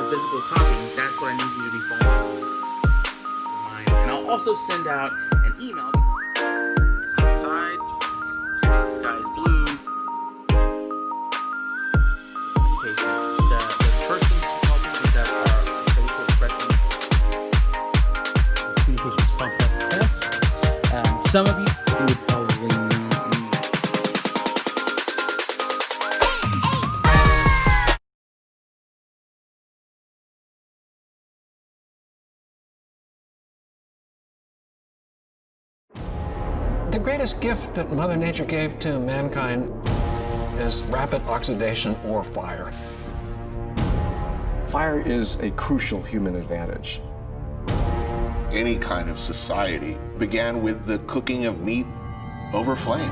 physical copy, that's what I need you to be following. And I'll also send out an email. Outside, the sky is blue. Communication. The person involved that are facial expressions. Communication process test. Some of you would probably know. The greatest gift that Mother Nature gave to mankind is rapid oxidation or fire. Fire is a crucial human advantage. Any kind of society began with the cooking of meat over flame.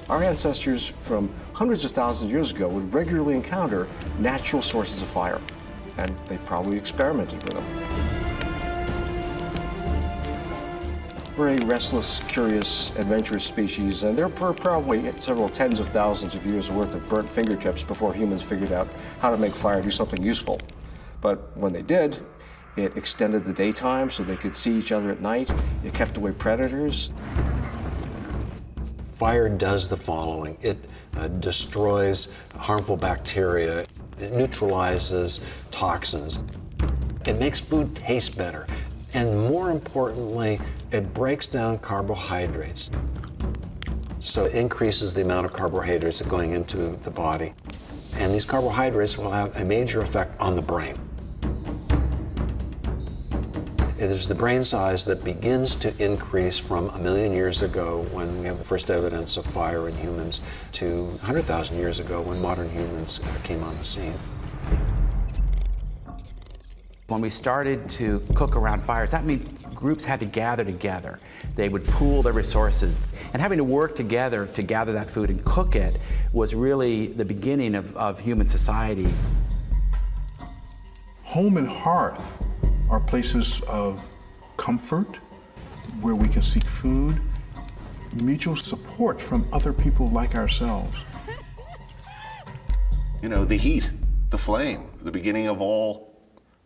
Our ancestors from hundreds of thousands of years ago would regularly encounter natural sources of fire, and they probably experimented with them. We're a restless, curious, adventurous species, and there were probably several tens of thousands of years worth of burnt fingertips before humans figured out how to make fire do something useful. But when they did, it extended the daytime so they could see each other at night. It kept away predators. Fire does the following. It destroys harmful bacteria. It neutralizes toxins. It makes food taste better. And more importantly, it breaks down carbohydrates. So it increases the amount of carbohydrates going into the body. And these carbohydrates will have a major effect on the brain. It is the brain size that begins to increase from 1 million years ago when we have the first evidence of fire in humans to 100,000 years ago when modern humans came on the scene. When we started to cook around fires, that meant groups had to gather together. They would pool their resources. And having to work together to gather that food and cook it was really the beginning of human society. Home and hearth are places of comfort where we can seek food, mutual support from other people like ourselves. You know, the heat, the flame, the beginning of all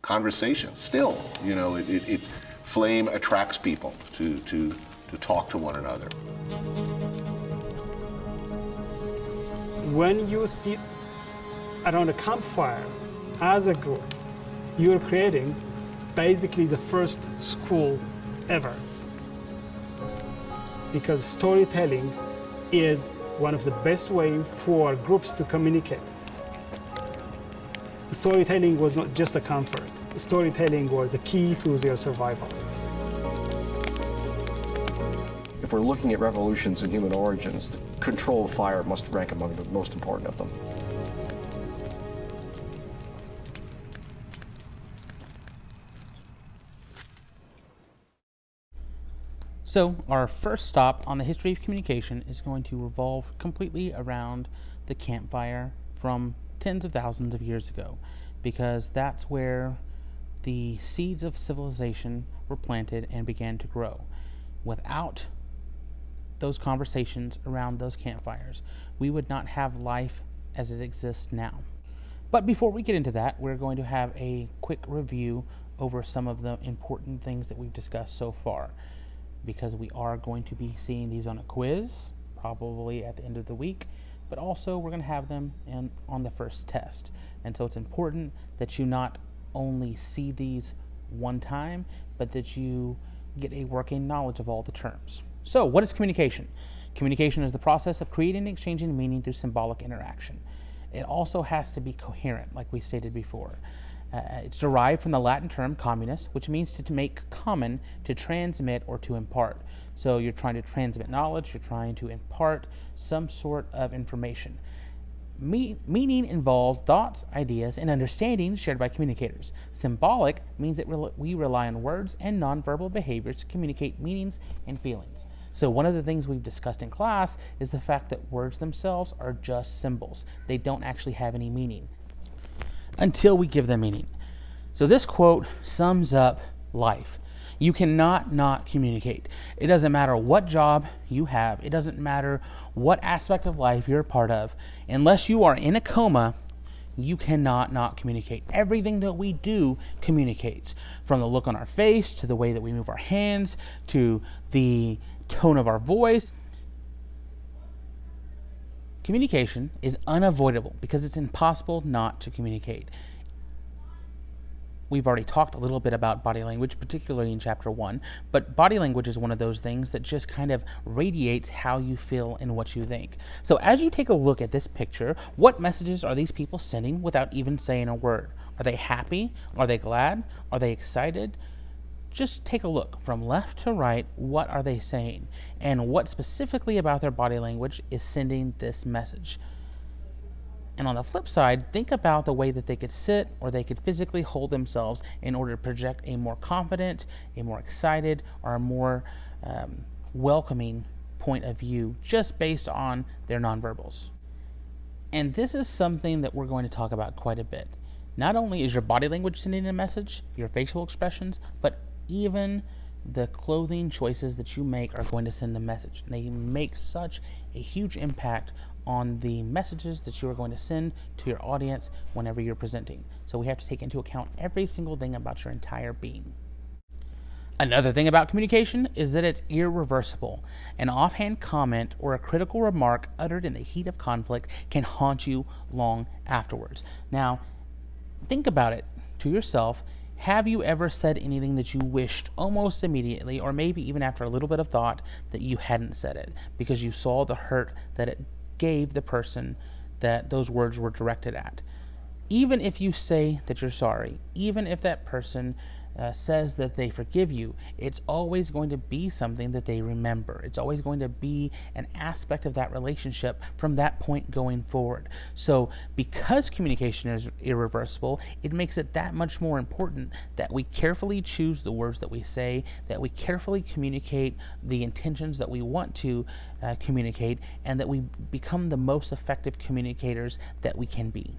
conversation. Still, you know, flame attracts people to talk to one another. When you sit around a campfire as a group, you're creating basically the first school ever. Because storytelling is one of the best ways for groups to communicate. Storytelling was not just a comfort. Storytelling was the key to their survival. If we're looking at revolutions in human origins, the control of fire must rank among the most important of them. So our first stop on the history of communication is going to revolve completely around the campfire from tens of thousands of years ago, because that's where the seeds of civilization were planted and began to grow. Without those conversations around those campfires, we would not have life as it exists now. But before we get into that, we're going to have a quick review over some of the important things that we've discussed so far, because we are going to be seeing these on a quiz, probably at the end of the week, but also we're going to have them on the first test. And so it's important that you not only see these one time, but that you get a working knowledge of all the terms. So what is communication? Communication is the process of creating and exchanging meaning through symbolic interaction. It also has to be coherent, like we stated before. It's derived from the Latin term communis, which means to make common, to transmit, or to impart. So you're trying to transmit knowledge, you're trying to impart some sort of information. Meaning involves thoughts, ideas, and understandings shared by communicators. Symbolic means that we rely on words and nonverbal behaviors to communicate meanings and feelings. So one of the things we've discussed in class is the fact that words themselves are just symbols. They don't actually have any meaning until we give them meaning. So this quote sums up life. You cannot not communicate. It doesn't matter what job you have. It doesn't matter what aspect of life you're a part of. Unless you are in a coma, you cannot not communicate. Everything that we do communicates, from the look on our face to the way that we move our hands to the tone of our voice. Communication is unavoidable because it's impossible not to communicate. We've already talked a little bit about body language, particularly in chapter 1, but body language is one of those things that just kind of radiates how you feel and what you think. So as you take a look at this picture, what messages are these people sending without even saying a word? Are they happy? Are they glad? Are they excited? Just take a look from left to right. What are they saying? And what specifically about their body language is sending this message? And on the flip side, think about the way that they could sit or they could physically hold themselves in order to project a more confident, a more excited, or a more welcoming point of view just based on their nonverbals. And this is something that we're going to talk about quite a bit. Not only is your body language sending a message, your facial expressions, but even the clothing choices that you make are going to send a message. And they make such a huge impact on the messages that you are going to send to your audience whenever you're presenting. So we have to take into account every single thing about your entire being. Another thing about communication is that it's irreversible. An offhand comment or a critical remark uttered in the heat of conflict can haunt you long afterwards. Now, think about it to yourself. Have you ever said anything that you wished almost immediately, or maybe even after a little bit of thought, that you hadn't said it because you saw the hurt that it gave the person that those words were directed at? Even if you say that you're sorry, even if that person says that they forgive you, it's always going to be something that they remember. It's always going to be an aspect of that relationship from that point going forward. So because communication is irreversible, it makes it that much more important that we carefully choose the words that we say, that we carefully communicate the intentions that we want to communicate, and that we become the most effective communicators that we can be.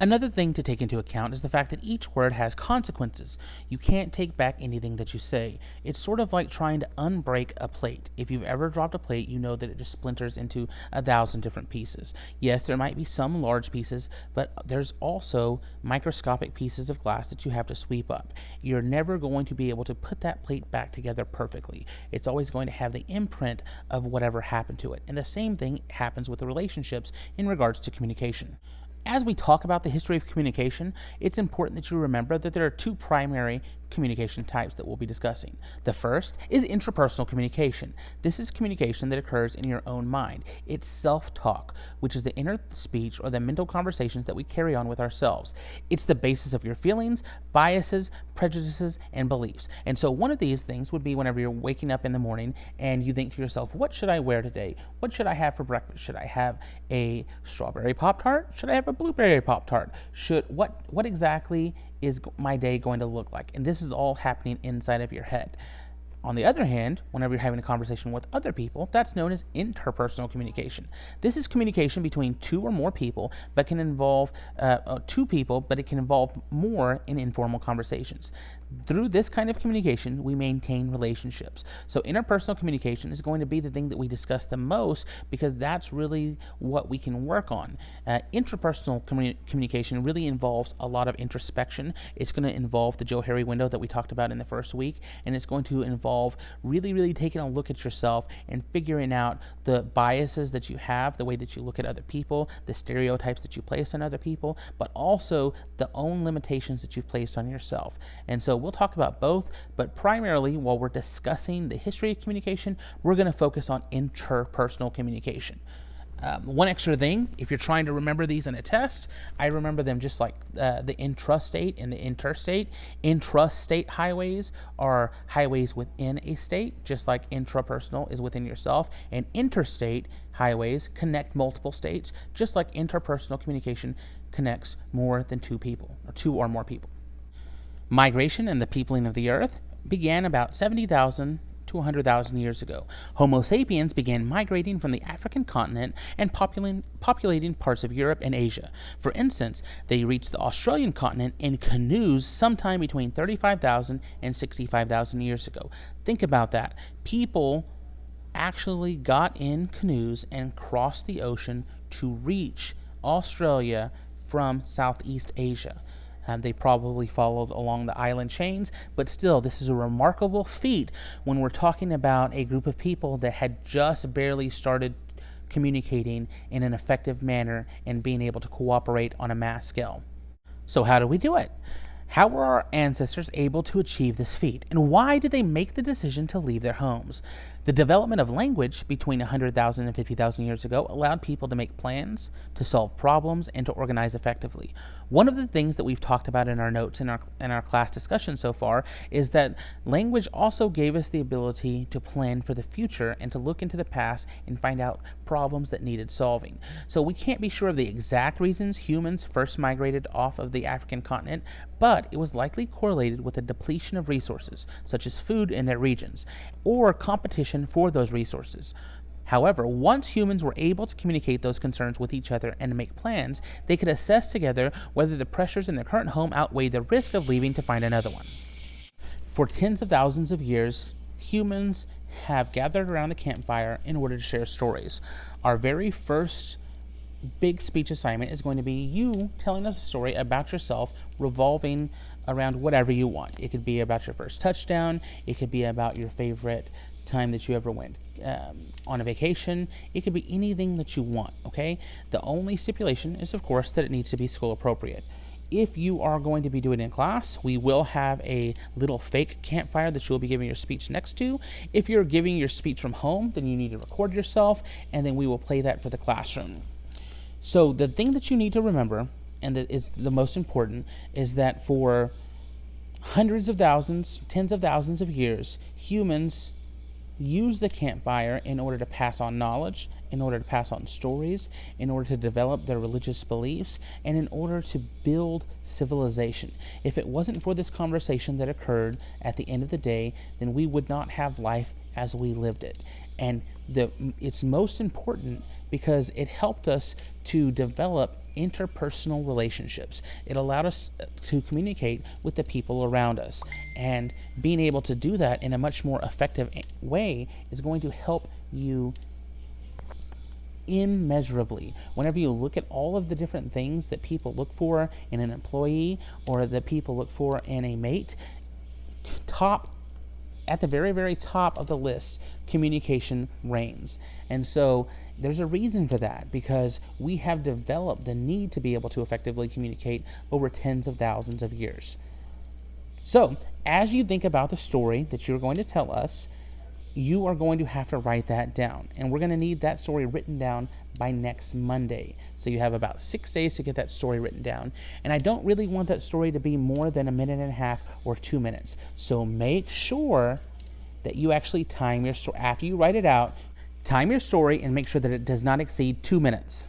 Another thing to take into account is the fact that each word has consequences. You can't take back anything that you say. It's sort of like trying to unbreak a plate. If you've ever dropped a plate, you know that it just splinters into 1,000 different pieces. Yes, there might be some large pieces, but there's also microscopic pieces of glass that you have to sweep up. You're never going to be able to put that plate back together perfectly. It's always going to have the imprint of whatever happened to it. And the same thing happens with the relationships in regards to communication. As we talk about the history of communication, it's important that you remember that there are two primary communication types that we'll be discussing. The first is intrapersonal communication. This is communication that occurs in your own mind. It's self-talk, which is the inner speech or the mental conversations that we carry on with ourselves. It's the basis of your feelings, biases, prejudices, and beliefs. And so one of these things would be whenever you're waking up in the morning and you think to yourself, what should I wear today? What should I have for breakfast? Should I have a strawberry Pop-Tart? Should I have a blueberry Pop-Tart? What exactly is my day going to look like? And this is all happening inside of your head. On the other hand, whenever you're having a conversation with other people, that's known as interpersonal communication. This is communication between two or more people, but can involve two people, but it can involve more in informal conversations. Through this kind of communication, we maintain relationships. So interpersonal communication is going to be the thing that we discuss the most because that's really what we can work on. Intrapersonal communication really involves a lot of introspection. It's going to involve the Joe Harry window that we talked about in the first week, and it's going to involve really taking a look at yourself and figuring out the biases that you have, the way that you look at other people, the stereotypes that you place on other people, but also the own limitations that you've placed on yourself. And so we'll talk about both, but primarily while we're discussing the history of communication, we're going to focus on interpersonal communication. One extra thing, if you're trying to remember these in a test, I remember them just like the intrastate and the interstate. Intrastate highways are highways within a state, just like intrapersonal is within yourself. And interstate highways connect multiple states, just like interpersonal communication connects more than two people, or two or more people. Migration and the peopling of the earth began about 70,000 to 100,000 years ago. Homo sapiens began migrating from the African continent and populating parts of Europe and Asia. For instance, they reached the Australian continent in canoes sometime between 35,000 and 65,000 years ago. Think about that. People actually got in canoes and crossed the ocean to reach Australia from Southeast Asia. They probably followed along the island chains, but still, this is a remarkable feat when we're talking about a group of people that had just barely started communicating in an effective manner and being able to cooperate on a mass scale. So how do we do it? How were our ancestors able to achieve this feat, and why did they make the decision to leave their homes? The development of language between 100,000 and 50,000 years ago allowed people to make plans, to solve problems, and to organize effectively. One of the things that we've talked about in our notes in our class discussion so far is that language also gave us the ability to plan for the future and to look into the past and find out problems that needed solving. So we can't be sure of the exact reasons humans first migrated off of the African continent, but it was likely correlated with a depletion of resources, such as food in their regions, or competition for those resources. However, once humans were able to communicate those concerns with each other and to make plans, they could assess together whether the pressures in their current home outweighed the risk of leaving to find another one. For tens of thousands of years, humans have gathered around the campfire in order to share stories. Our very first big speech assignment is going to be you telling us a story about yourself revolving around whatever you want. It could be about your first touchdown. It could be about your favorite time that you ever went on a vacation. It could be anything that you want, okay? The only stipulation is, of course, that it needs to be school appropriate. If you are going to be doing it in class, we will have a little fake campfire that you'll be giving your speech next to. If you're giving your speech from home, then you need to record yourself, and then we will play that for the classroom. So the thing that you need to remember, and that is the most important, is that for hundreds of thousands, tens of thousands of years, humans use the campfire in order to pass on knowledge, in order to pass on stories, in order to develop their religious beliefs, and in order to build civilization. If it wasn't for this conversation that occurred at the end of the day, then we would not have life as we lived it. And it's most important because it helped us to develop interpersonal relationships. It allowed us to communicate with the people around us. And being able to do that in a much more effective way is going to help you immeasurably. Whenever you look at all of the different things that people look for in an employee or that people look for in a mate, at the very, very top of the list, communication reigns. And so there's a reason for that, because we have developed the need to be able to effectively communicate over tens of thousands of years. So as you think about the story that you're going to tell us, you are going to have to write that down. And we're going to need that story written down by next Monday. So you have about 6 days to get that story written down. And I don't really want that story to be more than 1.5 minutes or 2 minutes. So make sure that you actually time your story. After you write it out, time your story and make sure that it does not exceed 2 minutes.